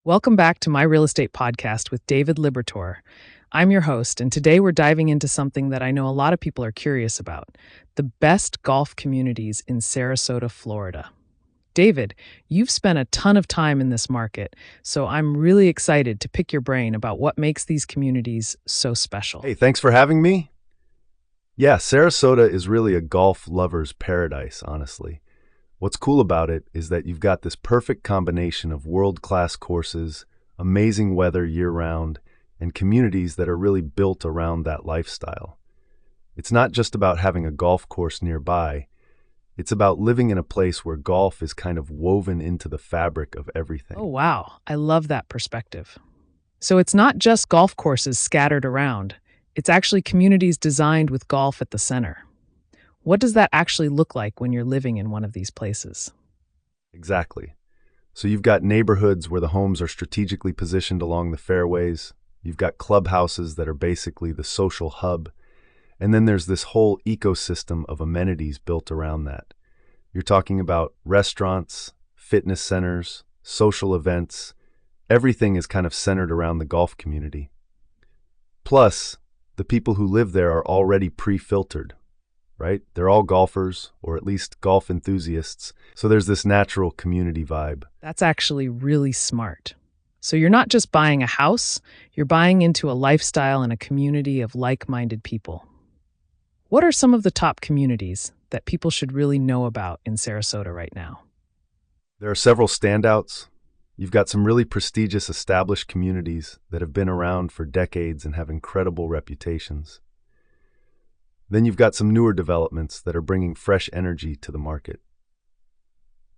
Welcome back to My Real Estate Podcast with David Libertor. I'm your host, and today we're diving into something that I know a lot of people are curious about: the best golf communities in Sarasota, Florida. David, you've spent a ton of time in this market, so I'm really excited to pick your brain about what makes these communities so special. Hey, thanks for having me. Yeah, Sarasota is really a golf lover's paradise, honestly. What's cool about it is that you've got this perfect combination of world-class courses, amazing weather year-round, and communities that are really built around that lifestyle. It's not just about having a golf course nearby. It's about living in a place where golf is kind of woven into the fabric of everything. Oh, wow. I love that perspective. So it's not just golf courses scattered around. It's actually communities designed with golf at the center. What does that actually look like when you're living in one of these places? Exactly. So you've got neighborhoods where the homes are strategically positioned along the fairways. You've got clubhouses that are basically the social hub. And then there's this whole ecosystem of amenities built around that. You're talking about restaurants, fitness centers, social events. Everything is kind of centered around the golf community. Plus, the people who live there are already pre-filtered, right? They're all golfers, or at least golf enthusiasts, so there's this natural community vibe. That's actually really smart. So you're not just buying a house, you're buying into a lifestyle and a community of like-minded people. What are some of the top communities that people should really know about in Sarasota right now? There are several standouts. You've got some really prestigious established communities that have been around for decades and have incredible reputations. Then you've got some newer developments that are bringing fresh energy to the market.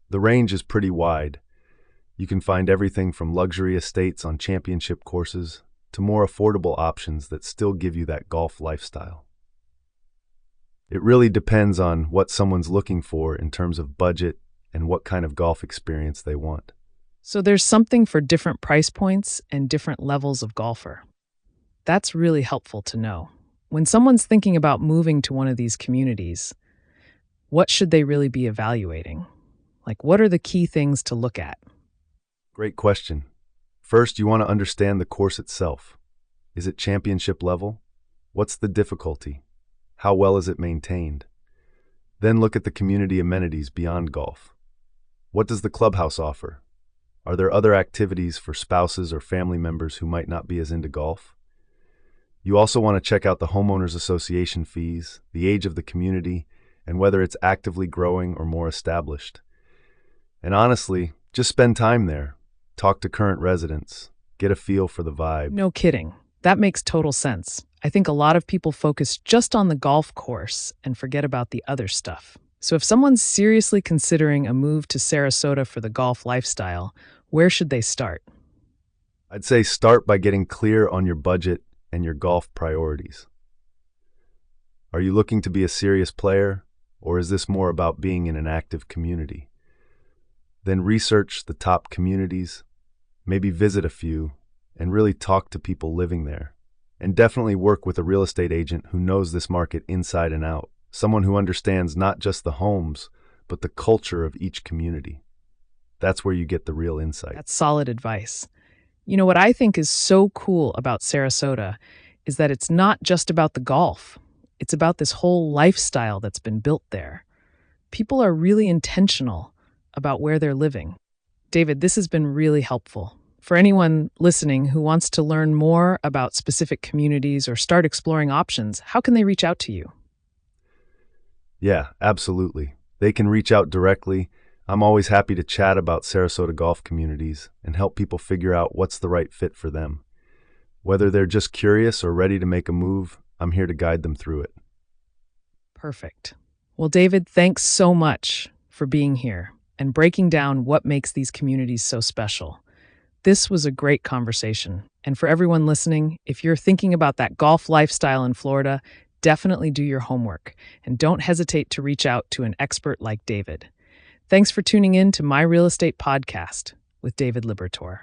The range is pretty wide. You can find everything from luxury estates on championship courses to more affordable options that still give you that golf lifestyle. It really depends on what someone's looking for in terms of budget and what kind of golf experience they want. So there's something for different price points and different levels of golfer. That's really helpful to know. When someone's thinking about moving to one of these communities, what should they really be evaluating? Like, what are the key things to look at? Great question. First, you want to understand the course itself. Is it championship level? What's the difficulty? How well is it maintained? Then look at the community amenities beyond golf. What does the clubhouse offer? Are there other activities for spouses or family members who might not be as into golf? You also want to check out the homeowners association fees, the age of the community, and whether it's actively growing or more established. And honestly, just spend time there. Talk to current residents. Get a feel for the vibe. No kidding. That makes total sense. I think a lot of people focus just on the golf course and forget about the other stuff. So if someone's seriously considering a move to Sarasota for the golf lifestyle, where should they start? I'd say start by getting clear on your budget and your golf priorities. Are you looking to be a serious player, or is this more about being in an active community? Then research the top communities, maybe visit a few, and really talk to people living there. And definitely work with a real estate agent who knows this market inside and out, someone who understands not just the homes, but the culture of each community. That's where you get the real insight. That's solid advice. You know, what I think is so cool about Sarasota is that it's not just about the golf. It's about this whole lifestyle that's been built there. People are really intentional about where they're living. David, this has been really helpful. For anyone listening who wants to learn more about specific communities or start exploring options, how can they reach out to you? Yeah, absolutely. They can reach out directly. I'm always happy to chat about Sarasota golf communities and help people figure out what's the right fit for them. Whether they're just curious or ready to make a move, I'm here to guide them through it. Perfect. Well, David, thanks so much for being here and breaking down what makes these communities so special. This was a great conversation. And for everyone listening, if you're thinking about that golf lifestyle in Florida, definitely do your homework and don't hesitate to reach out to an expert like David. Thanks for tuning in to My Real Estate Podcast with David Libertor.